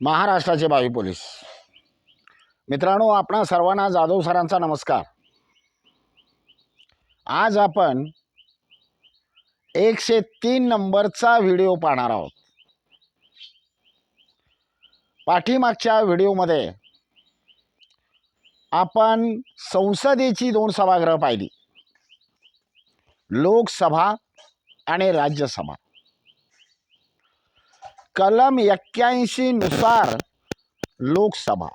महाराष्ट्राचे भावी पोलीस मित्रांनो, आपणा सर्वांना जाधव सरांचा नमस्कार। आज आपण 103 नंबरचा व्हिडिओ पाहणार आहोत। पाठीमागच्या व्हिडिओमध्ये आपण संसदेची दोन सभागृह पाहिली, लोकसभा आणि राज्यसभा। कलम 81 नुसार लोकसभा,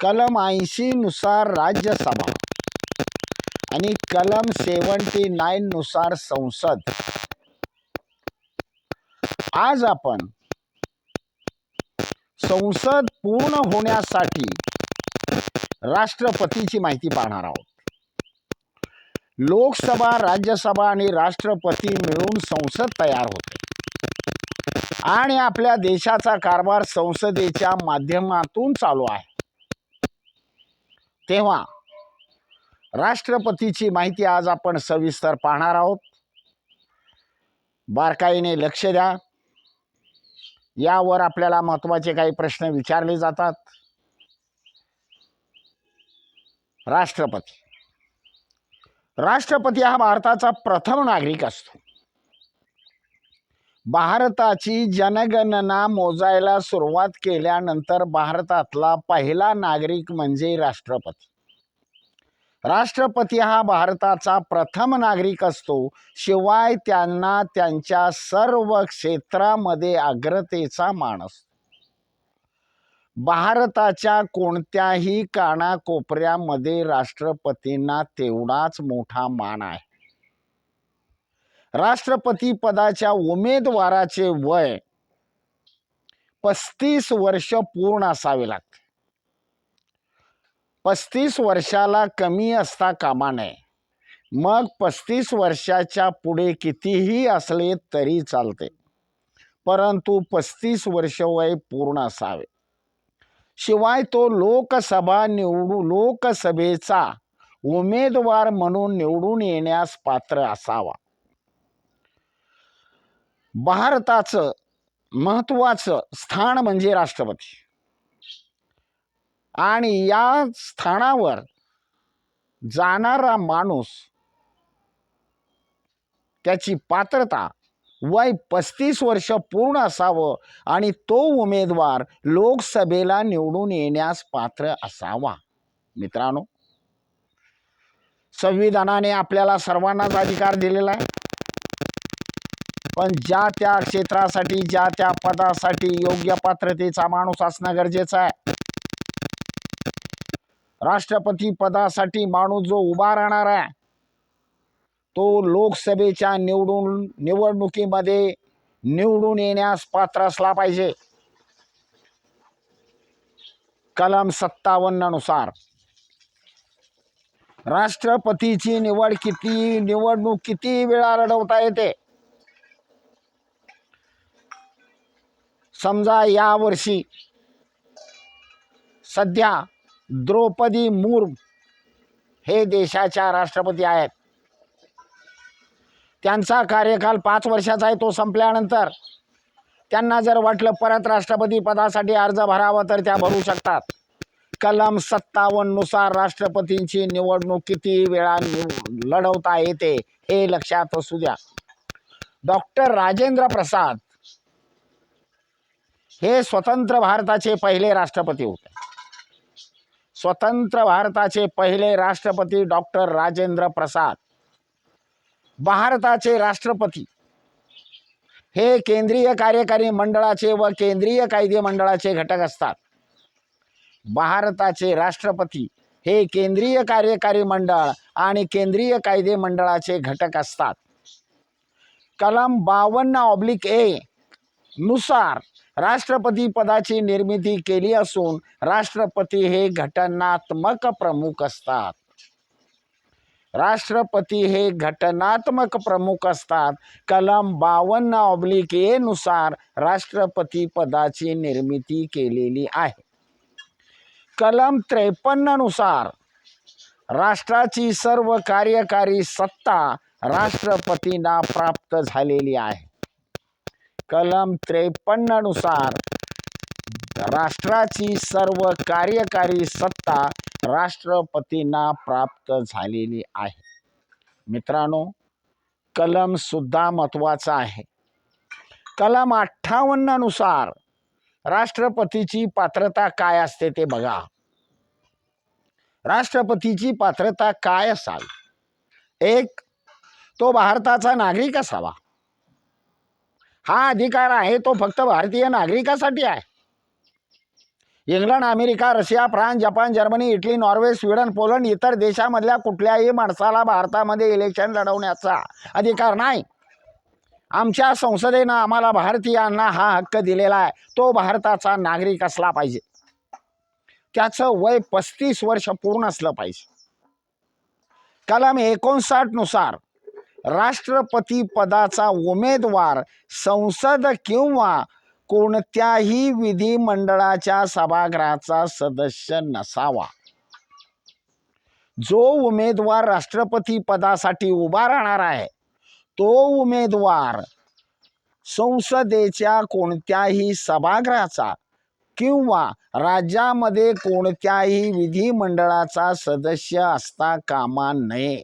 कलम 80 नुसार राज्यसभा आणि कलम 79 नुसार संसद। आज आपण संसद पूर्ण होण्यासाठी राष्ट्रपतीची माहिती पाहणार आहोत। लोकसभा, राज्यसभा आणि राष्ट्रपती मिळून संसद तयार होते आणि आपल्या देशाचा कारभार संसदेच्या माध्यमातून चालू आहे। तेव्हा राष्ट्रपतीची माहिती आज आपण सविस्तर पाहणार आहोत। बारकाईने लक्ष द्या। यावर आपल्याला महत्त्वाचे काही प्रश्न विचारले जातात। राष्ट्रपती हा भारताचा प्रथम नागरिक असतो। भारताची जनगणना मोजायला सुरुवात केल्यानंतर भारतातला पहिला नागरिक म्हणजे राष्ट्रपती। राष्ट्रपती हा भारताचा प्रथम नागरिक असतो, शिवाय त्यांना त्यांच्या सर्व क्षेत्रामध्ये अग्रतेचा मान असतो। भारताच्या कोणत्याही कानाकोपऱ्यामध्ये राष्ट्रपतींना तेवढाच मोठा मान आहे। राष्ट्रपती पदाच्या उमेदवाराचे वय 35 वर्ष पूर्ण असावे लागते। 35 वर्षाला कमी असता कामा नये। मग 35 वर्षाच्या पुढे कितीही असले तरी चालते, परंतु 35 वर्ष वय पूर्ण असावे। शिवाय तो लोकसभेचा उमेदवार म्हणून निवडून येण्यास पात्र असावा। भारताचं महत्त्वाचं स्थान म्हणजे राष्ट्रपती, आणि या स्थानावर जाणारा माणूस त्याची पात्रता वय 35 वर्ष पूर्ण असावं आणि तो उमेदवार लोकसभेला निवडून येण्यास पात्र असावा। मित्रांनो, संविधानाने आपल्याला सर्वांनाच अधिकार दिलेला आहे, पण ज्या त्या क्षेत्रासाठी, ज्या त्या पदासाठी योग्य पात्रतेचा माणूस असणं गरजेचं आहे। राष्ट्रपती पदासाठी माणूस जो उभा राहणार आहे तो लोकसभेच्या निवडणुकीमध्ये निवडून येण्यास पात्र असला पाहिजे। कलम 57 नुसार राष्ट्रपतीची निवडणूक किती वेळा लढवता येते। समजा या वर्षी सध्या द्रौपदी मुर्मू हे देशाच्या राष्ट्रपती आहेत। त्यांचा कार्यकाल 5 वर्षाचा आहे। तो संपल्यानंतर त्यांना जर वाटलं परत राष्ट्रपती पदासाठी अर्ज भरावा तर त्या भरू शकतात। कलम 57 नुसार राष्ट्रपतींची निवडणूक किती वेळा लढवता येते हे लक्षात असू द्या। डॉक्टर राजेंद्र प्रसाद हे स्वतंत्र भारताचे पहिले राष्ट्रपती होते। स्वतंत्र भारताचे पहिले राष्ट्रपती डॉक्टर राजेंद्र प्रसाद। भारताचे राष्ट्रपती हे केंद्रीय कार्यकारी मंडळाचे व केंद्रीय कायदे मंडळाचे घटक असतात। भारताचे राष्ट्रपती हे केंद्रीय कार्यकारी मंडळ आणि केंद्रीय कायदे मंडळाचे घटक असतात। कलम 52(a) नुसार राष्ट्रपती पदाची निर्मिती केली असून राष्ट्रपती हे घटनात्मक प्रमुख असतात। राष्ट्रपती हे घटनात्मक प्रमुख असतात। कलम 52(a) नुसार राष्ट्रपती पदाची निर्मिती केलेली आहे। कलम 53 नुसार राष्ट्राची सर्व कार्यकारी सत्ता राष्ट्रपतींना प्राप्त झालेली आहे। कलम 53 नुसार राष्ट्राची सर्व कार्यकारी सत्ता राष्ट्रपतींना प्राप्त झालेली आहे. मित्रांनो, कलम सुद्धा महत्त्वाचा आहे. कलम 58 नुसार राष्ट्रपतीची पात्रता काय असते ते बघा. राष्ट्रपतीची पात्रता काय असावी? 1. तो भारताचा नागरिक असावा. हा अधिकार आहे तो फक्त भारतीय नागरिकासाठी आहे. England, America, Russia, France, Japan, Germany, Italy, Norway, Sweden, Poland इतर देशामधल्या कुठल्याही माणसाला भारतामध्ये इलेक्शन लढवण्याचा अधिकार नाही. आमच्या संसदेनं आम्हाला भारतीयांना हा हक्क दिलेला आहे. तो भारताचा नागरिक असला पाहिजे. त्याचं वय 35 वर्ष पूर्ण असलं पाहिजे. कलम 59 नुसार राष्ट्रपती पदाचा उमेदवार संसद किंवा कोणत्याही विधिमंडळाच्या सभागृहाचा सदस्य नसावा. जो उमेदवार राष्ट्रपती पदासाठी उभा राहणार आहे तो उमेदवार संसदेच्या कोणत्याही सभागृहाचा किंवा राज्यामध्ये कोणत्याही विधिमंडळाचा सदस्य असता कामा नये.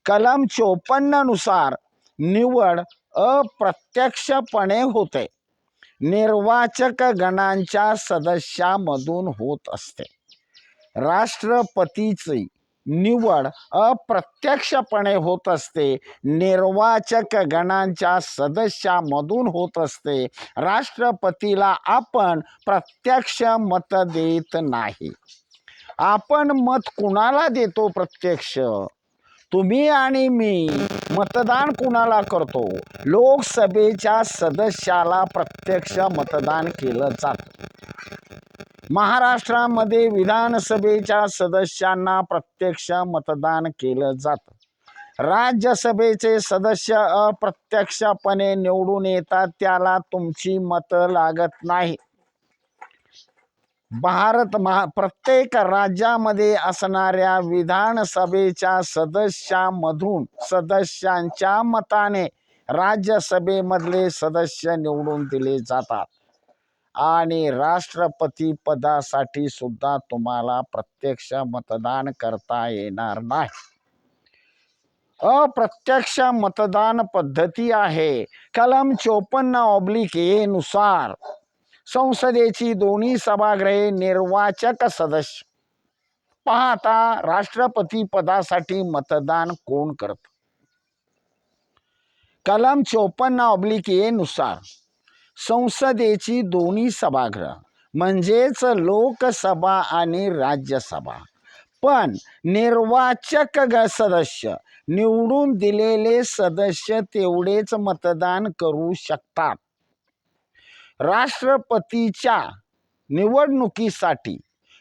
कलम 54 नुसार निवड अप्रत्यक्षपणे होते. निर्वाचक गणांच्या सदस्यामधून होत असते. राष्ट्रपतीची निवड अप्रत्यक्षपणे होत असते. निर्वाचक गणांच्या सदस्यामधून होत असते. राष्ट्रपतीला आपण प्रत्यक्ष मत देत नाही. आपण मत कुणाला देतो प्रत्यक्ष? तुम्ही आणि मी मतदान कुणाला करतो? लोकसभेच्या सदस्याला प्रत्यक्ष मतदान केलं जातं. महाराष्ट्रामध्ये विधानसभेच्या सदस्यांना प्रत्यक्ष मतदान केलं जातं. राज्यसभेचे सदस्य अप्रत्यक्षपणे निवडून येतात, त्याला तुमची मतं लागत नाही. प्रत्येक राज्यामध्ये असणाऱ्या विधानसभेच्या सदस्यांच्या मताने राज्यसभेमधले सदस्य निवडून दिले जातात. आणि राष्ट्रपती पदासाठी सुद्धा तुम्हाला प्रत्यक्ष मतदान करता येणार नाही. अप्रत्यक्ष मतदान पद्धती आहे. कलम 54(a) नुसार संसदेची दोन्ही सभागृहे निर्वाचक सदस्य. पाहता राष्ट्रपती पदासाठी मतदान कोण करत? कलम 54(a) नुसार संसदेची दोन्ही सभागृह म्हणजेच लोकसभा आणि राज्यसभा पण निर्वाचक सदस्य निवडून दिलेले सदस्य तेवढेच मतदान करू शकतात. राष्ट्रपतीच्या निवडणुकीसाठी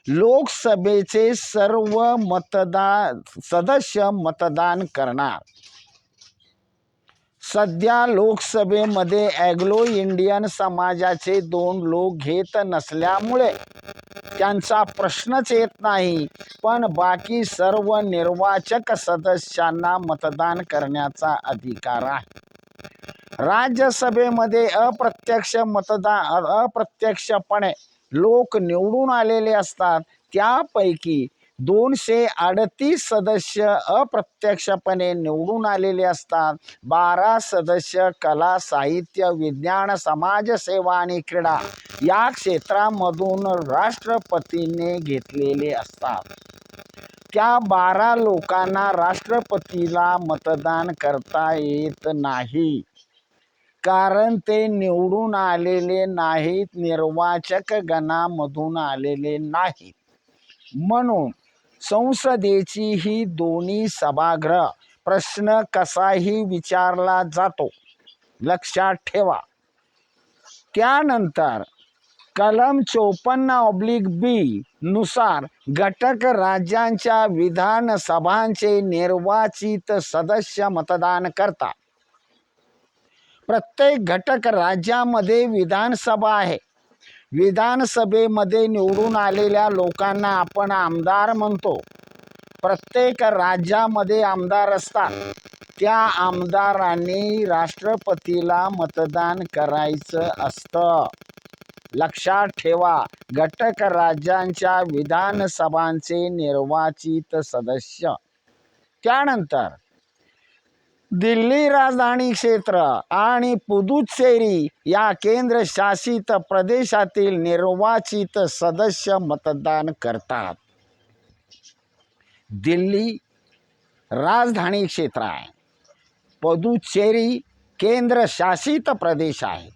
लोकसभेचे सर्व सदस्य मतदान करणार. सध्या लोकसभेमध्ये अँग्लो इंडियन समाजाचे 2 लोक घेत नसल्यामुळे त्यांचा प्रश्नच येत नाही. पण बाकी सर्व निर्वाचक सदस्यांना मतदान करण्याचा अधिकार आहे. राज्यसभेमध्ये अप्रत्यक्षपणे लोक निवडून आलेले असतात. त्यापैकी 238 सदस्य अप्रत्यक्षपणे निवडून आलेले असतात. 12 सदस्य कला, साहित्य, विज्ञान, समाजसेवा आणि क्रीडा या क्षेत्रामधून राष्ट्रपतीने घेतलेले असतात. त्या 12 लोकांना राष्ट्रपतीला मतदान करता येत नाही, कारण ते निवडून आलेले नाहीत, निर्वाचक गणामधून आलेले नाहीत. म्हणून संसदेची ही दोन्ही सभागृह प्रश्न कसाही विचारला जातो, लक्षात ठेवा. त्यानंतर कलम 54(b) नुसार घटक राज्यांच्या विधानसभांचे निर्वाचित सदस्य मतदान करतात. प्रत्येक घटक राज्यामध्ये विधानसभा आहे. विधानसभेमध्ये निवडून आलेल्या लोकांना आपण आमदार म्हणतो. प्रत्येक राज्यामध्ये आमदार असतात. त्या आमदारांनी राष्ट्रपतीला मतदान करायचं असतं. लक्षात ठेवा, घटक राज्यांच्या विधानसभांचे निर्वाचित सदस्य. त्यानंतर दिल्ली राजधानी क्षेत्र आणि पुदुच्चेरी या केंद्रशासित प्रदेशातील निर्वाचित सदस्य मतदान करतात. दिल्ली राजधानी क्षेत्र आहे, पुदुच्चेरी केंद्रशासित प्रदेश आहे.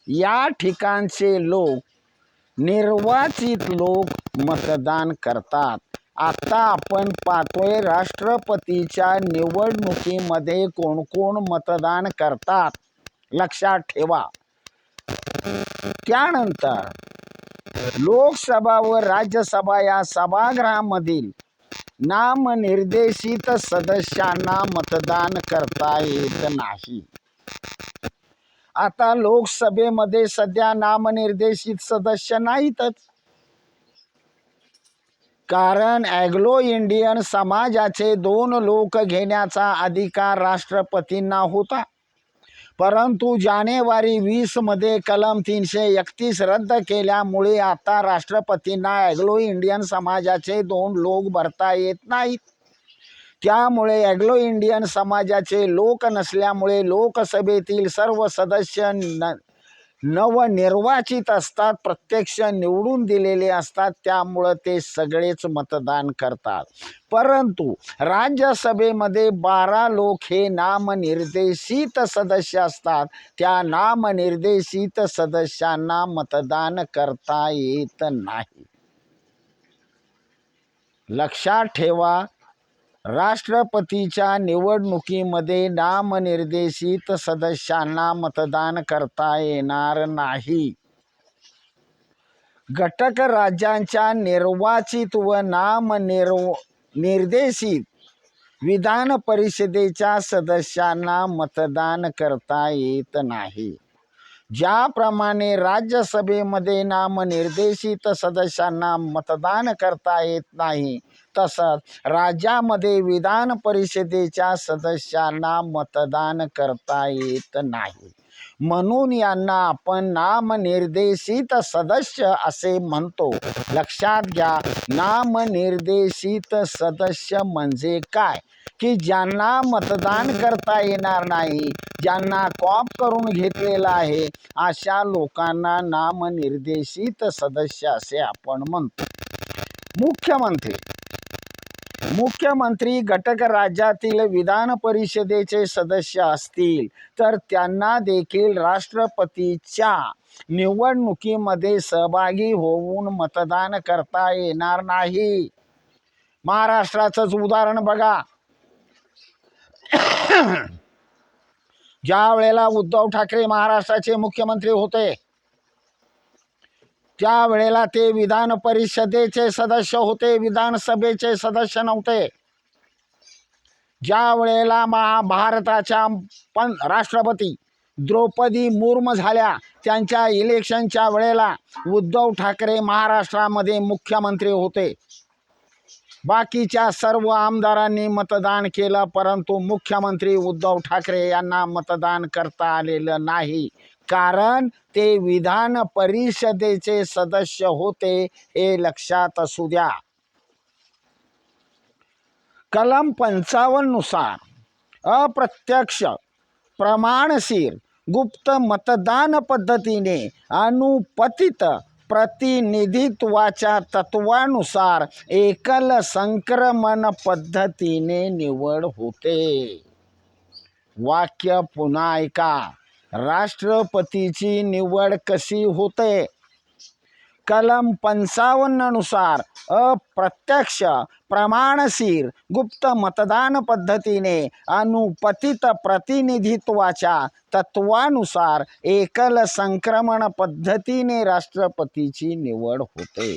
या ठिकाणचे निर्वाचित लोक मतदान करतात. आता आपण पाहतोय राष्ट्रपतीच्या निवडणुकीमध्ये कोण कोण मतदान करतात, लक्षात ठेवा. त्यानंतर लोकसभा व राज्यसभा या सभागृहामधील नामनिर्देशित सदस्यांना मतदान करता येत नाही. आता लोकसभेमध्ये सध्या नामनिर्देशित सदस्य नाहीतच, कारण अँग्लो इंडियन समाजाचे 2 लोक घेण्याचा अधिकार राष्ट्रपतींना होता. परंतु जानेवारी 20 मध्ये कलम 331 रद्द केल्यामुळे आता राष्ट्रपतींना अँग्लो इंडियन समाजाचे 2 लोक भरता येत नाहीत. त्यामुळे अँग्लो इंडियन समाजाचे लोक नसल्यामुळे लोकसभेतील सर्व सदस्य नवनिर्वाचित असतात, प्रत्यक्ष निवडून दिलेले असतात. त्यामुळे ते सगळेच मतदान करतात. परंतु राज्यसभेमध्ये 12 लोक हे नामनिर्देशित सदस्य असतात. त्या नामनिर्देशित सदस्यांना मतदान करता येत नाही. लक्षात ठेवा, राष्ट्रपतीच्या निवडणुकीमध्ये नामनिर्देशित सदस्यांना मतदान करता येणार नाही. घटक राज्यांच्या निर्वाचित व नामनिर्देशित विधान परिषदेच्या सदस्यांना मतदान करता येत नाही. ज्याप्रमाणे राज्यसभेमध्ये नामनिर्देशित सदस्यांना मतदान करता येत नाही, तसंच राज्यामध्ये विधान परिषदेच्या सदस्यांना मतदान करता येत नाही. म्हणून यांना आपण नामनिर्देशित सदस्य असे म्हणतो. लक्षात घ्या, नामनिर्देशित सदस्य म्हणजे काय, की ज्यांना मतदान करता येणार नाही, ज्यांना कॉप करून घेतलेला आहे, अशा लोकांना नामनिर्देशित सदस्य असे आपण म्हणतो. मुख्यमंत्री घटक राज्यातील विधान परिषदेचे सदस्य असतील तर त्यांना देखील राष्ट्रपतीच्या निवडणुकीमध्ये सहभागी होऊन मतदान करता येणार नाही. महाराष्ट्राचंच उदाहरण बघा. ज्या वेळेला उद्धव ठाकरे महाराष्ट्राचे मुख्यमंत्री होते, त्यावेळेला ते विधान परिषदेचे सदस्य होते, विधानसभेचे सदस्य नव्हते. ज्या वेळेला भारताच्या राष्ट्रपती द्रौपदी मुर्मू झाल्या, त्यांच्या इलेक्शनच्या वेळेला उद्धव ठाकरे महाराष्ट्रामध्ये मुख्यमंत्री होते. बाकीच्या सर्व आमदारांनी मतदान केलं, परंतु मुख्यमंत्री उद्धव ठाकरे यांना मतदान करता आलेलं नाही, कारण ते विधान परिषदेचे सदस्य होते, हे लक्षात असू द्या. कलम 55 नुसार अप्रत्यक्ष, प्रमाणशीर, गुप्त मतदान पद्धतीने अनुपतित प्रतिनिधित्वाच्या तत्वानुसार एकल संक्रमण पद्धतीने निवड होते. वाक्य पुन्हा ऐका, राष्ट्रपतीची निवड कशी होते? कलम 55 नुसार अप्रत्यक्ष, प्रमाणशीर, गुप्त मतदान पद्धतीने अनुपतित प्रतिनिधित्वाच्या तत्वानुसार एकल संक्रमण पद्धतीने राष्ट्रपतीची निवड होते.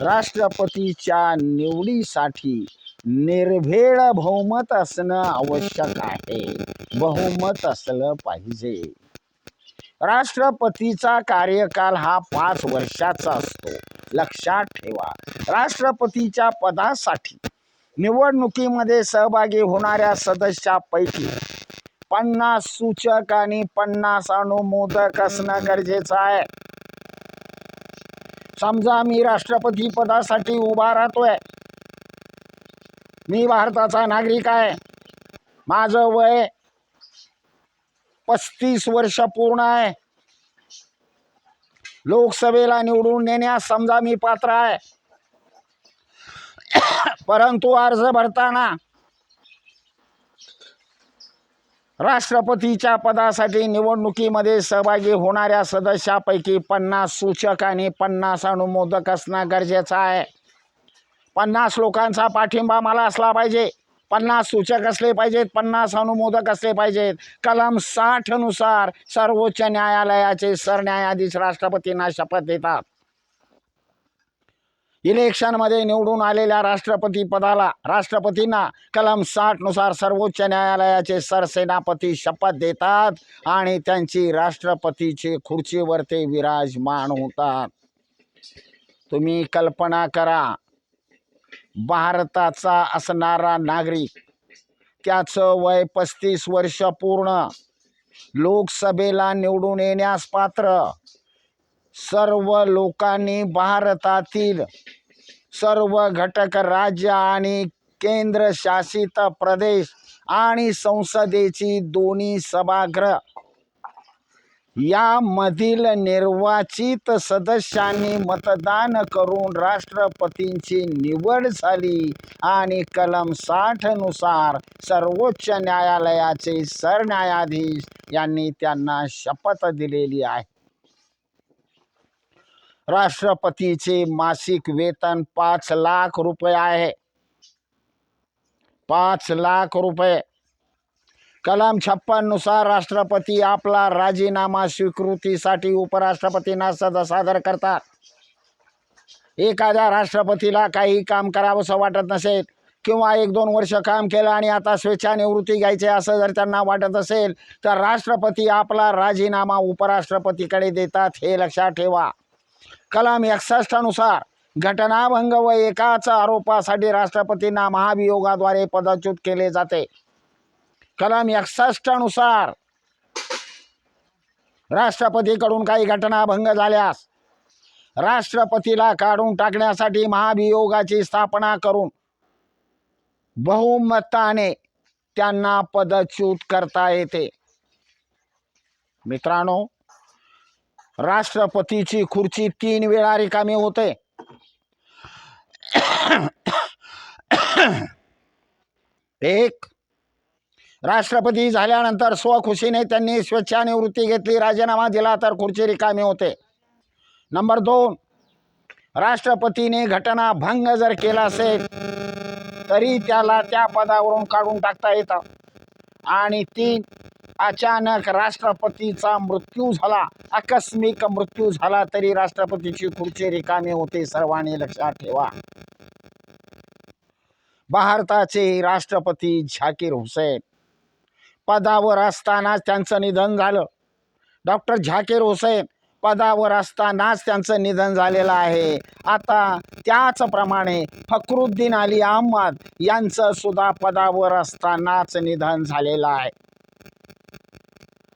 राष्ट्रपतीच्या निवडीसाठी निर्भेळ बहुमत असणं आवश्यक आहे. बहुमत असलं पाहिजे. राष्ट्रपतीचा कार्यकाल हा 5 वर्षाचा असतो. लक्षात ठेवा, राष्ट्रपतीच्या पदासाठी निवडणुकीमध्ये सहभागी होणाऱ्या सदस्यापैकी 50 सूचक आणि 50 अनुमोदक असणं गरजेचं आहे. समजा मी राष्ट्रपती पदासाठी उभा राहतोय, मी भारताचा नागरिक आहे, माझं वय 35 वर्ष पूर्ण आहे, लोकसभेला निवडून येण्यास समजा मी पात्र आहे, परंतु अर्ज भरताना राष्ट्रपतीच्या पदासाठी निवडणुकीमध्ये सहभागी होणाऱ्या सदस्यापैकी 50 सूचक आणि 50 अनुमोदक असणं गरजेचं आहे. 50 लोकांचा पाठिंबा मला असला पाहिजे, 50 सूचक असले पाहिजेत, 50 अनुमोदक असले पाहिजेत. कलम 60 नुसार सर्वोच्च न्यायालयाचे सरन्यायाधीश राष्ट्रपतींना शपथ देतात. इलेक्शनमध्ये निवडून आलेल्या राष्ट्रपती पदाला राष्ट्रपतींना कलम 60 नुसार सर्वोच्च न्यायालयाचे सरसेनापती शपथ देतात आणि त्यांची राष्ट्रपतीचे खुर्चीवर ते विराजमान होतात. तुम्ही कल्पना करा, भारताचा असणारा नागरिक, त्याचं वय 35 वर्ष पूर्ण, लोकसभेला निवडून येण्यास पात्र, सर्व लोकांनी भारतातील सर्व घटक राज्य आणि केंद्रशासित प्रदेश आणि संसदेची दोन्ही सभागृह यामधील निर्वाचित सदस्यांनी मतदान करून राष्ट्रपतींची निवड झाली आणि कलम 60 नुसार सर्वोच्च न्यायालयाचे सरन्यायाधीश यांनी त्यांना शपथ दिलेली आहे. राष्ट्रपतीचे मासिक वेतन 5 लाख रुपये आहे. 5 लाख रुपये. कलम 56 नुसार राष्ट्रपती आपला राजीनामा स्वीकृतीसाठी उपराष्ट्रपतींना सादर करतात. एखाद्या राष्ट्रपतीला काही काम करावंसं वाटत नसेल किंवा 1-2 वर्ष काम केलं आणि आता स्वेच्छानिवृत्ती घ्यायची असं जर त्यांना वाटत असेल तर राष्ट्रपती आपला राजीनामा उपराष्ट्रपतीकडे देतात, हे लक्षात ठेवा. कलम 61 नुसार घटनाभंग व एकाच आरोपासाठी राष्ट्रपतींना महाभियोगाद्वारे पदच्युत केले जाते. कलम 61 नुसार राष्ट्रपतीकडून काही घटनाभंग झाल्यास राष्ट्रपतीला काढून टाकण्यासाठी महाभियोगाची स्थापना करून बहुमताने त्यांना पदच्युत करता येते. मित्रांनो, राष्ट्रपतीची खुर्ची 3 वेळा रिकामी होते. एक, राष्ट्रपती झाल्यानंतर स्वखुशीने त्यांनी स्वेच्छानिवृत्ती घेतली, राजीनामा दिला तर खुर्ची रिकामी होते. नंबर 2, राष्ट्रपतीने घटना भंग जर केला असेल तरी त्याला त्या पदावरून काढून टाकता येतं. आणि 3, अचानक राष्ट्रपतीचा मृत्यू झाला, आकस्मिक मृत्यू झाला तरी राष्ट्रपतीची खुर्ची रिकामी होते. सर्वांनी लक्षात ठेवा. भारताचे राष्ट्रपती झाकीर हुसेन पदावर असतानाच त्यांचं निधन झालं. डॉक्टर झाकीर हुसेन पदावर असतानाच त्यांचं निधन झालेलं आहे. आता त्याचप्रमाणे फखरुद्दीन अली अहमद यांचं सुद्धा पदावर असतानाच निधन झालेलं आहे.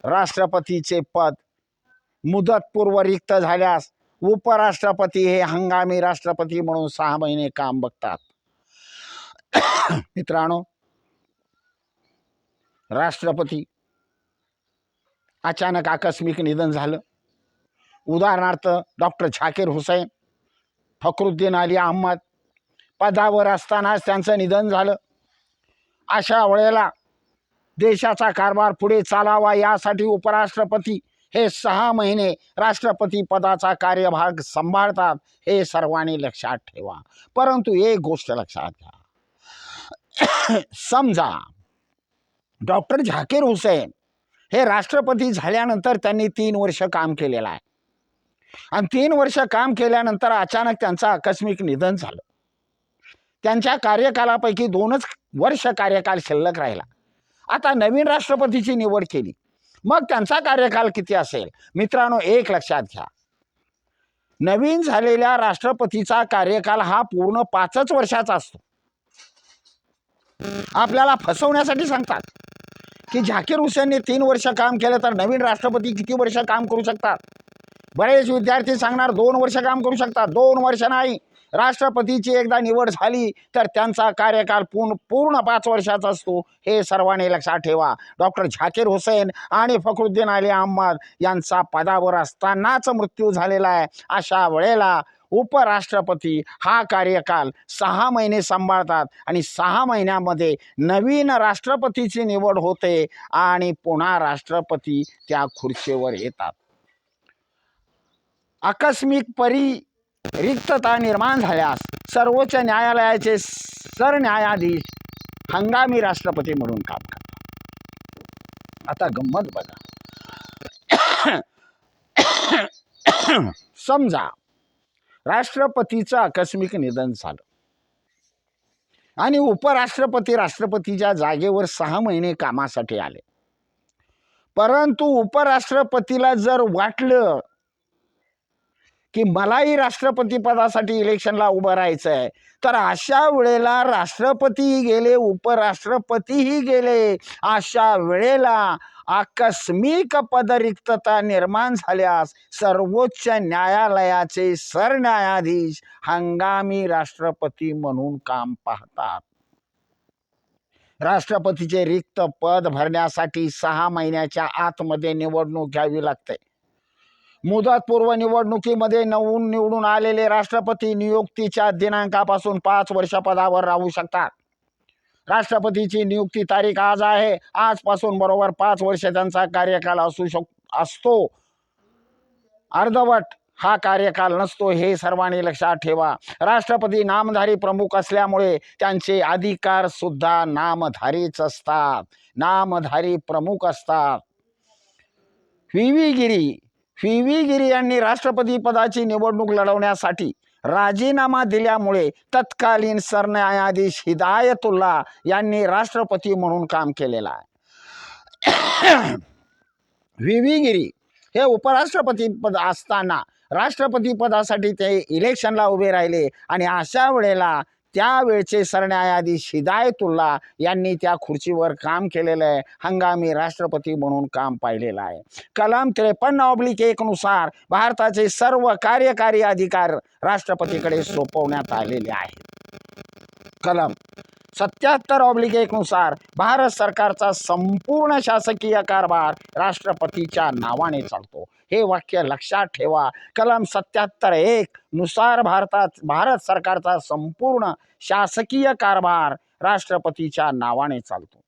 राष्ट्रपतीचे पद मुदतपूर्व रिक्त झाल्यास उपराष्ट्रपती हे हंगामी राष्ट्रपती म्हणून 6 महिने काम बघतात. मित्रांनो, राष्ट्रपती अचानक आकस्मिक निधन झालं, उदाहरणार्थ डॉक्टर झाकीर हुसेन, फखरुद्दीन अली अहमद पदावर असतानाच त्यांचं निधन झालं. अशा वेळेला देशाचा कारभार पुढे चालावा यासाठी उपराष्ट्रपती हे 6 महिने राष्ट्रपती पदाचा कार्यभाग सांभाळतात, हे सर्वांनी लक्षात ठेवा. परंतु एक गोष्ट लक्षात घ्या, समजा डॉक्टर झाकीर हुसेन हे राष्ट्रपती झाल्यानंतर त्यांनी 3 वर्ष काम केलेलं आहे आणि 3 वर्ष काम केल्यानंतर अचानक त्यांचं आकस्मिक निधन झालं. त्यांच्या कार्यकालापैकी 2च वर्ष कार्यकाल शिल्लक राहिला. आता नवीन राष्ट्रपतीची निवड केली, मग त्यांचा कार्यकाल किती असेल? मित्रांनो, एक लक्षात घ्या, नवीन झालेल्या राष्ट्रपतीचा कार्यकाल हा पूर्ण 5च वर्षाचा असतो. आपल्याला फसवण्यासाठी सांगतात की झाकीर हुसेनने 3 वर्ष काम केलं तर नवीन राष्ट्रपती किती वर्ष काम करू शकतात? बरेच विद्यार्थी सांगणार 2 वर्ष काम करू शकतात. 2 वर्ष नाही, राष्ट्रपतीची एकदा निवड झाली तर त्यांचा कार्यकाल पूर्ण 5 वर्षाचा असतो. हे सर्वांनी लक्षात ठेवा. डॉक्टर झाकीर हुसेन आणि फखरुद्दीन अली अहमद यांचा पदावर असतानाच मृत्यू झालेला आहे. अशा वेळेला उपराष्ट्रपती हा कार्यकाल 6 महिने सांभाळतात आणि 6 महिन्यामध्ये नवीन राष्ट्रपतीची निवड होते आणि पुन्हा राष्ट्रपती त्या खुर्चीवर येतात. आकस्मिक रिक्तता निर्माण झाल्यास सर्वोच्च न्यायालयाचे सरन्यायाधीश हंगामी राष्ट्रपती म्हणून काम करतात. आता गंमत बघा. समजा राष्ट्रपतीचं आकस्मिक निधन झालं आणि उपराष्ट्रपती राष्ट्रपतीच्या जागेवर 6 महिने कामासाठी आले, परंतु उपराष्ट्रपतीला जर वाटलं की मलाही राष्ट्रपती पदासाठी इलेक्शनला उभं राहायचं आहे, तर अशा वेळेला राष्ट्रपतीही गेले, उपराष्ट्रपतीही गेले, अशा वेळेला आकस्मिक पदरिक्तता निर्माण झाल्यास सर्वोच्च न्यायालयाचे सरन्यायाधीश हंगामी राष्ट्रपती म्हणून काम पाहतात. राष्ट्रपतीचे रिक्त पद भरण्यासाठी 6 महिन्याच्या आतमध्ये निवडणूक घ्यावी लागते. मुदतपूर्व निवडणुकीमध्ये निवडून आलेले राष्ट्रपती नियुक्तीच्या दिनांकापासून 5 वर्ष पदावर राहू शकतात. राष्ट्रपतीची नियुक्ती तारीख आज आहे. आजपासून बरोबर 5 वर्ष त्यांचा कार्यकाल असतो. अर्धवट हा कार्यकाल नसतो, हे सर्वांनी लक्षात ठेवा. राष्ट्रपती नामधारी प्रमुख असल्यामुळे त्यांचे अधिकार सुद्धा नामधारीच असतात, नामधारी प्रमुख असतात. व्ही व्ही गिरी यांनी राष्ट्रपती पदाची निवडणूक लढवण्यासाठी राजीनामा दिल्यामुळे तत्कालीन सरन्यायाधीश हिदायतुल्ला यांनी राष्ट्रपती म्हणून काम केलेलं आहे. व्ही व्ही गिरी हे उपराष्ट्रपती पद असताना राष्ट्रपती पदासाठी ते इलेक्शनला उभे राहिले आणि अशा वेळेला त्यावेळचे सरन्यायाधीश हिदायतुल्ला यांनी त्या खुर्चीवर काम केलेलं आहे, हंगामी राष्ट्रपती म्हणून काम पाहिलेलं आहे. कलम 53/1 नुसार भारताचे सर्व कार्यकारी अधिकार राष्ट्रपतीकडे सोपवण्यात आलेले आहेत. कलम 77/1 नुसार भारत सरकारचा संपूर्ण शासकीय कारभार राष्ट्रपतीच्या नावाने चालतो. हे वाक्य लक्षात ठेवा. कलम 77/1 नुसार भारत सरकारचा संपूर्ण शासकीय कारभार राष्ट्रपतीच्या नावाने चालतो.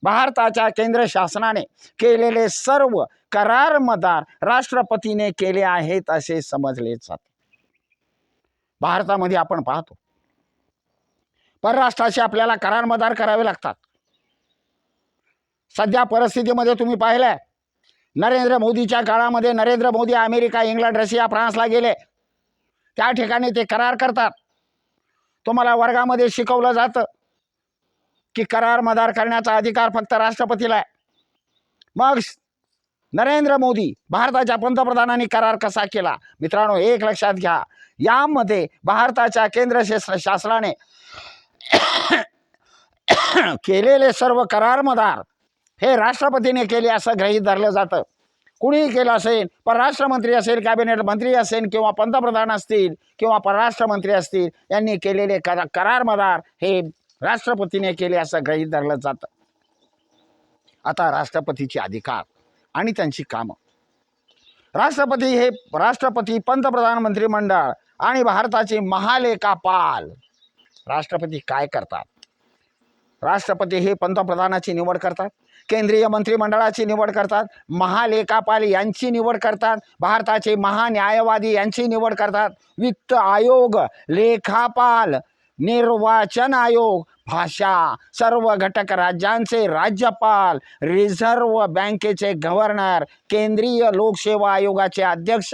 भारताच्या केंद्र शासनाने केलेले सर्व करार मदार राष्ट्रपतीने केले आहेत असे समजले जाते. भारतामध्ये आपण पाहतो परराष्ट्राशी आपल्याला करार मदार करावे लागतात. सध्या परिस्थितीमध्ये तुम्ही पाहिलंय, नरेंद्र मोदीच्या काळामध्ये Narendra Modi America, England, Russia, फ्रान्सला गेले. त्या ठिकाणी ते करार करतात. तुम्हाला वर्गामध्ये शिकवलं जातं की करार मदार करण्याचा अधिकार फक्त राष्ट्रपतीला आहे. मग नरेंद्र मोदी भारताच्या पंतप्रधानांनी करार कसा केला? मित्रांनो, एक लक्षात घ्या, यामध्ये भारताच्या केंद्र शासनाने केलेले सर्व करार मदार हे राष्ट्रपतीने केले असं गृहीत धरलं जातं. कुणीही केलं असेल, परराष्ट्रमंत्री असेल, कॅबिनेट मंत्री असेल किंवा पंतप्रधान असतील किंवा परराष्ट्रमंत्री असतील, यांनी केलेले करार मदार हे राष्ट्रपतीने केले असं गृहीत धरलं जातं. आता राष्ट्रपतीचे अधिकार आणि त्यांची कामं. राष्ट्रपती, पंतप्रधान, मंत्रिमंडळ आणि भारताचे महालेखापाल. राष्ट्रपती काय करतात? राष्ट्रपती हे पंतप्रधानाची निवड करतात, केंद्रीय मंत्रिमंडळाची निवड करतात, महालेखापाल यांची निवड करतात, भारताचे महान्यायवादी यांची निवड करतात, वित्त आयोग, लेखापाल, निर्वाचन आयोग, भाषा, सर्व घटक राज्यांचे राज्यपाल, रिझर्व्ह बँकेचे गव्हर्नर, केंद्रीय लोकसेवा आयोगाचे अध्यक्ष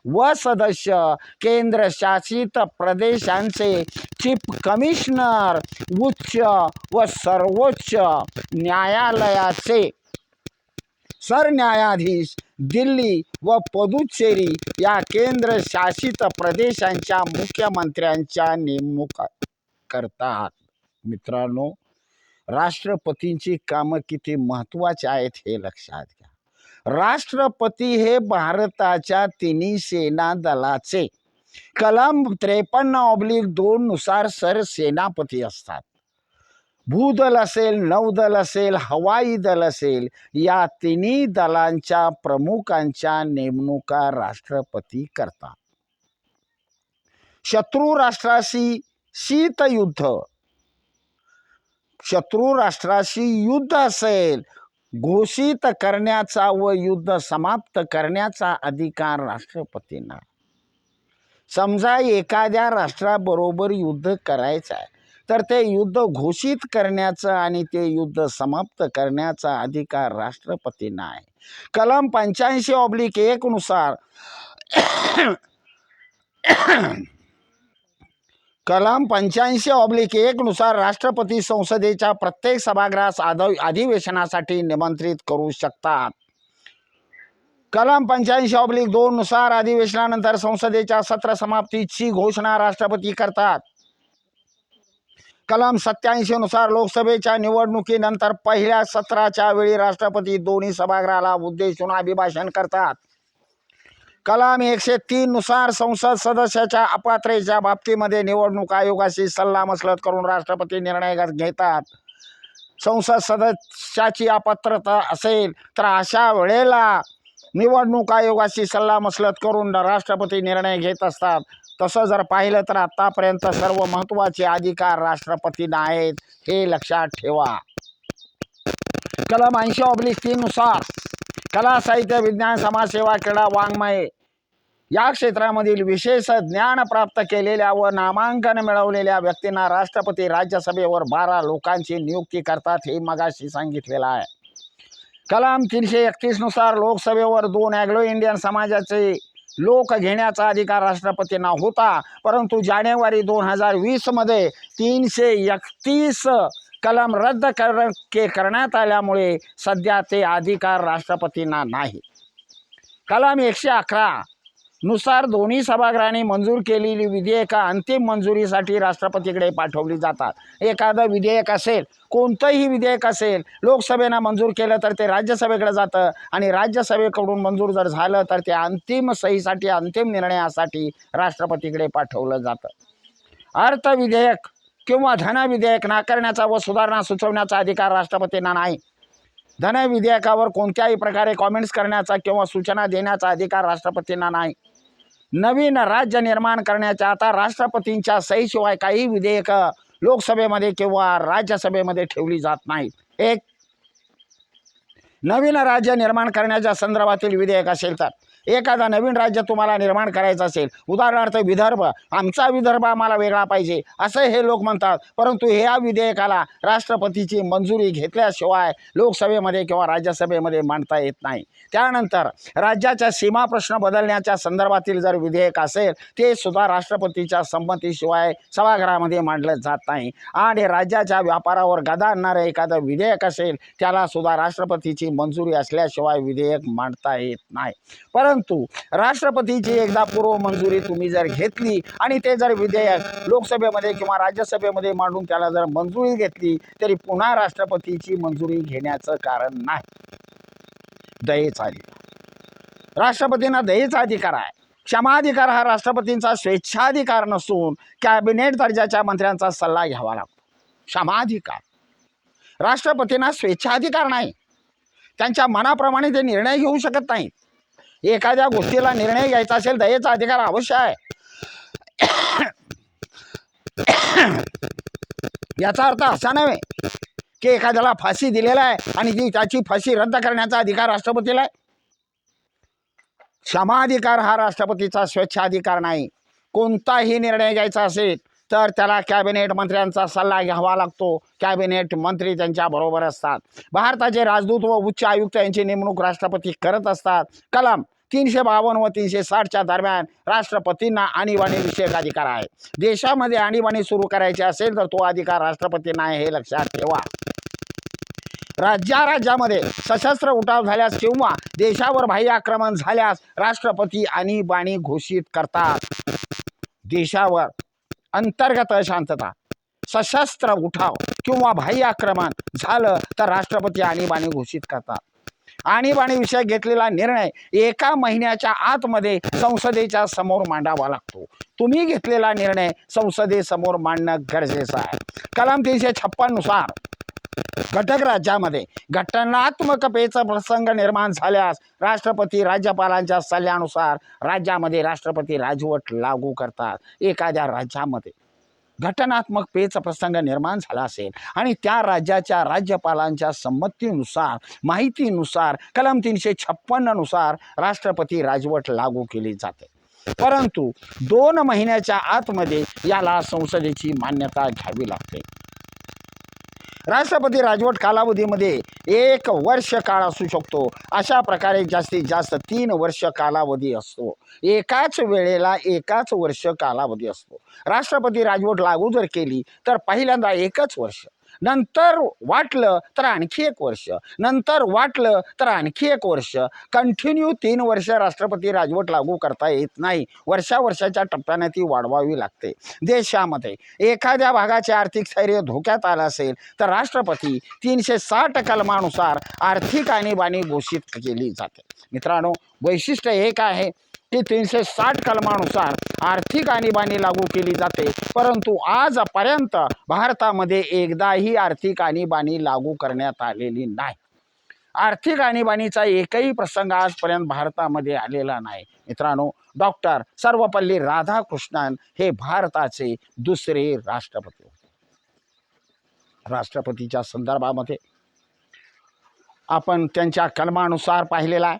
व सदस्य, केंद्रशासित प्रदेशांचे चीफ कमिशनर, उच्च व सर्वोच्च न्यायालयाचे सरन्यायाधीश, दिल्ली व पुदुच्चेरी या केंद्रशासित प्रदेशांच्या मुख्यमंत्र्यांच्या नेमणूक करतात. मित्रांनो, राष्ट्रपतींची कामं किती महत्त्वाची आहेत हे लक्षात घ्या. राष्ट्रपती हे भारताच्या तिन्ही सेना दलाचे कलम 53/2 नुसार सरसेनापती असतात. भूदल असेल, नौदल असेल, हवाई दल असेल, या तिन्ही दलांच्या प्रमुखांच्या नेमणुका राष्ट्रपती करतात. शत्रू राष्ट्राशी शीतयुद्ध, शत्रू राष्ट्राशी युद्ध असेल, घोषित करण्याचा व युद्ध समाप्त करण्याचा अधिकार राष्ट्रपतींना. समजा एखाद्या राष्ट्राबरोबर युद्ध करायचं आहे तर ते युद्ध घोषित करण्याचा आणि ते युद्ध समाप्त करण्याचा अधिकार राष्ट्रपतींना आहे. कलम 85/1 नुसार कलम 85/1 नुसार राष्ट्रपती संसदेच्या प्रत्येक सभागृहास अधिवेशनासाठी निमंत्रित करू शकतात. कलम 85/2 नुसार अधिवेशनानंतर संसदेच्या सत्र समाप्तीची घोषणा राष्ट्रपती करतात. कलम 87 नुसार लोकसभेच्या निवडणुकीनंतर पहिल्या सत्राच्या वेळी राष्ट्रपती दोन्ही सभागृहाला उद्देशून अभिभाषण करतात. कलम 103 नुसार संसद सदस्याच्या अपात्रतेच्या बाबतीमध्ये निवडणूक आयोगाशी सल्लामसलत करून राष्ट्रपती निर्णय घेतात. संसद सदस्याची अपात्रता असेल तर अशा वेळेला निवडणूक आयोगाशी सल्लामसलत करून राष्ट्रपती निर्णय घेत असतात. तसं जर पाहिलं तर आतापर्यंत सर्व महत्त्वाचे अधिकार राष्ट्रपतींना आहेत हे लक्षात ठेवा. कलम 80/3 नुसार कला, साहित्य, विज्ञान, समाजसेवा, क्रीडा, वाङ्मय या क्षेत्रामधील विशेष ज्ञान प्राप्त केलेल्या व नामांकन मिळवलेल्या व्यक्तींना राष्ट्रपती राज्यसभेवर 12 लोकांची नियुक्ती करतात हे मगाशी सांगितलेलं आहे. कलम 331 नुसार लोकसभेवर 2 अँग्लो इंडियन समाजाचे लोक घेण्याचा अधिकार राष्ट्रपतींना होता, परंतु जानेवारी 2020 मध्ये 331 कलम रद्द करण्यात आल्यामुळे सध्या ते अधिकार राष्ट्रपतींना नाही. कलम 111 नुसार दोन्ही सभागृहांनी मंजूर केलेली विधेयकं अंतिम मंजुरीसाठी राष्ट्रपतीकडे पाठवली जातात. एखादं विधेयक असेल, कोणतंही विधेयक असेल, लोकसभेनं मंजूर केलं तर ते राज्यसभेकडे जातं आणि राज्यसभेकडून मंजूर जर झालं तर ते अंतिम सहीसाठी, अंतिम निर्णयासाठी राष्ट्रपतीकडे पाठवलं जातं. अर्थ विधेयक किंवा धन विधेयक नाकारण्याचा व सुधारणा सुचवण्याचा अधिकार राष्ट्रपतींना नाही. धन विधेयकावर कोणत्याही प्रकारे कॉमेंट्स करण्याचा किंवा सूचना देण्याचा अधिकार राष्ट्रपतींना नाही. नवीन राज्य निर्माण करण्याच्या आता राष्ट्रपतींच्या सहीशिवाय काही विधेयकं लोकसभेमध्ये किंवा राज्यसभेमध्ये ठेवली जात नाहीत. एक नवीन राज्य निर्माण करण्याच्या संदर्भातील विधेयक असेल तर एखादा नवीन राज्य तुम्हाला निर्माण करायचं असेल, उदाहरणार्थ विदर्भ, आमचा विदर्भ आम्हाला वेगळा पाहिजे असं हे लोक म्हणतात, परंतु ह्या विधेयकाला राष्ट्रपतीची मंजुरी घेतल्याशिवाय लोकसभेमध्ये किंवा राज्यसभेमध्ये मांडता येत नाही. त्यानंतर राज्याच्या सीमा प्रश्न बदलण्याच्या संदर्भातील जर विधेयक असेल ते सुद्धा राष्ट्रपतीच्या संमतीशिवाय सभागृहामध्ये मांडलं जात नाही. आणि राज्याच्या व्यापारावर गदा आणणारं एखादं विधेयक असेल त्याला सुद्धा राष्ट्रपतीची मंजुरी असल्याशिवाय विधेयक मांडता येत नाही. परंतु राष्ट्रपतीची एकदा पूर्व मंजुरी तुम्ही जर घेतली आणि ते जर विधेयक लोकसभेमध्ये किंवा राज्यसभेमध्ये मांडून त्याला जर मंजुरी घेतली तरी पुन्हा राष्ट्रपतीची मंजुरी घेण्याचं कारण नाही. दयेचा अधिकार, राष्ट्रपतींना दयेचा अधिकार आहे. क्षमाधिकार हा राष्ट्रपतींचा स्वेच्छाधिकार नसून कॅबिनेट दर्जाच्या मंत्र्यांचा सल्ला घ्यावा लागतो. क्षमाधिकार राष्ट्रपतींना स्वेच्छाधिकार नाही. त्यांच्या मनाप्रमाणे ते निर्णय घेऊ शकत नाहीत. एखाद्या गोष्टीला निर्णय घ्यायचा असेल दयेचा अधिकार अवश्य आहे. याचा अर्थ असा नव्हे की एखाद्याला फाशी दिलेला आहे आणि त्याची फाशी रद्द करण्याचा अधिकार राष्ट्रपतीला आहे. क्षमाधिकार हा राष्ट्रपतीचा स्वेच्छाधिकार नाही. कोणताही निर्णय घ्यायचा असेल तर त्याला कॅबिनेट मंत्र्यांचा सल्ला घ्यावा लागतो. कॅबिनेट मंत्री त्यांच्या बरोबर असतात. भारताचे राजदूत व उच्च आयुक्त यांची नेमणूक राष्ट्रपती करत असतात. कलम 352 व 360च्या दरम्यान राष्ट्रपतींना आणीबाणीविषयक अधिकार आहे. देशामध्ये आणीबाणी सुरू करायची असेल तर तो अधिकार राष्ट्रपतींना आहे हे लक्षात ठेवा. राज्यामध्ये सशस्त्र उठाव झाल्यास किंवा देशावर बाह्य आक्रमण झाल्यास राष्ट्रपती आणीबाणी घोषित करतात. देशावर अंतर्गत अशांतता, सशस्त्र उठाव किंवा बाह्य आक्रमण झालं तर राष्ट्रपती आणीबाणी घोषित करतात. आणीबाणीविषयी घेतलेला निर्णय एका महिन्याच्या आतमध्ये संसदेच्या समोर मांडावा लागतो. तुम्ही घेतलेला निर्णय संसदेसमोर मांडणं गरजेचं आहे. कलम 356 नुसार घटक राज्यामध्ये घटनात्मकतेचा प्रसंग निर्माण झाल्यास राष्ट्रपती राज्यपालांच्या सल्ल्यानुसार राज्यामध्ये राष्ट्रपती राजवट लागू करतात. एखाद्या राज्यामध्ये घटनात्मक पेच प्रसंग निर्माण झाला असेल आणि त्या राज्याच्या राज्यपालांच्या संमतीनुसार माहितीनुसार कलम 356 नुसार राष्ट्रपती राजवट लागू केली जाते. परंतु 2 महिन्याच्या आतमध्ये याला संसदेची मान्यता घ्यावी लागते. राष्ट्रपती राजवट कालावधीमध्ये 1 वर्ष काळ असू शकतो. अशा प्रकारे जास्तीत जास्त 3 वर्ष कालावधी असतो. एकाच वेळेला एकाच वर्ष कालावधी असतो. राष्ट्रपती राजवट लागू जर केली तर पहिल्यांदा 1च वर्ष, नंतर वाटलं तर आणखी 1 वर्ष, नंतर वाटलं तर आणखी 1 वर्ष, कंटिन्यू 3 वर्ष राष्ट्रपती राजवट लागू करता येत नाही. वर्षाच्या टप्प्याने ती वाढवावी लागते. देशामध्ये एखाद्या भागाचे आर्थिक स्थैर्य धोक्यात आलं असेल तर राष्ट्रपती 360 कलमानुसार आर्थिक आणीबाणी घोषित केली जाते. मित्रांनो, वैशिष्ट्य एक आहे की 360 कलमानुसार आर्थिक आणीबाणी लागू केली जाते. परंतु आजपर्यंत भारतामध्ये एकदाही आर्थिक आणीबाणी लागू करण्यात आलेली नाही. आर्थिक आणीबाणीचा एकही प्रसंग आजपर्यंत भारतामध्ये आलेला नाही. मित्रांनो, डॉक्टर सर्वपल्ली राधाकृष्णन हे भारताचे दुसरे राष्ट्रपती होते. राष्ट्रपतीच्या संदर्भामध्ये आपण त्यांच्या कलमानुसार पाहिलेला आहे.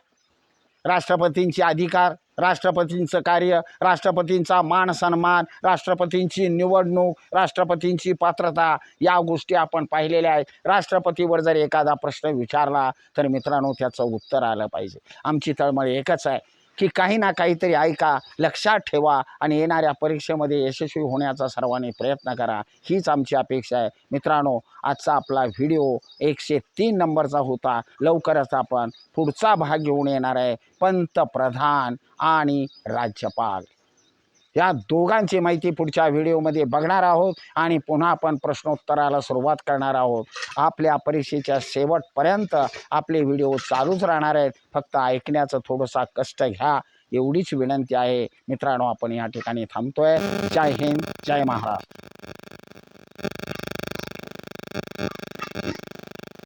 राष्ट्रपतींचे अधिकार, राष्ट्रपतींचं कार्य, राष्ट्रपतींचा मान सन्मान, राष्ट्रपतींची निवडणूक, राष्ट्रपतींची पात्रता या गोष्टी आपण पाहिलेल्या आहेत. राष्ट्रपतीवर जर एखादा प्रश्न विचारला तर मित्रांनो त्याचं उत्तर आलं पाहिजे. आमची तळमळ एकच आहे की काही ना काहीतरी ऐका, लक्षात ठेवा आणि येणाऱ्या परीक्षेमध्ये यशस्वी होण्याचा सर्वांनी प्रयत्न करा, हीच आमची अपेक्षा आहे. मित्रांनो, आजचा आपला व्हिडिओ 103 नंबरचा होता. लवकरच आपण पुढचा भाग घेऊन येणार आहे. पंतप्रधान आणि राज्यपाल या दोघांची माहिती पुढच्या व्हिडिओमध्ये बघणार आहोत आणि पुन्हा आपण प्रश्नोत्तराला सुरुवात करणार आहोत. आपल्या परीक्षेच्या शेवटपर्यंत आपले व्हिडिओ चालूच राहणार आहेत. फक्त ऐकण्याचं थोडंसं कष्ट घ्या, एवढीच विनंती आहे. मित्रांनो, आपण या ठिकाणी थांबतोय. जय हिंद, जय महाराष्ट्र.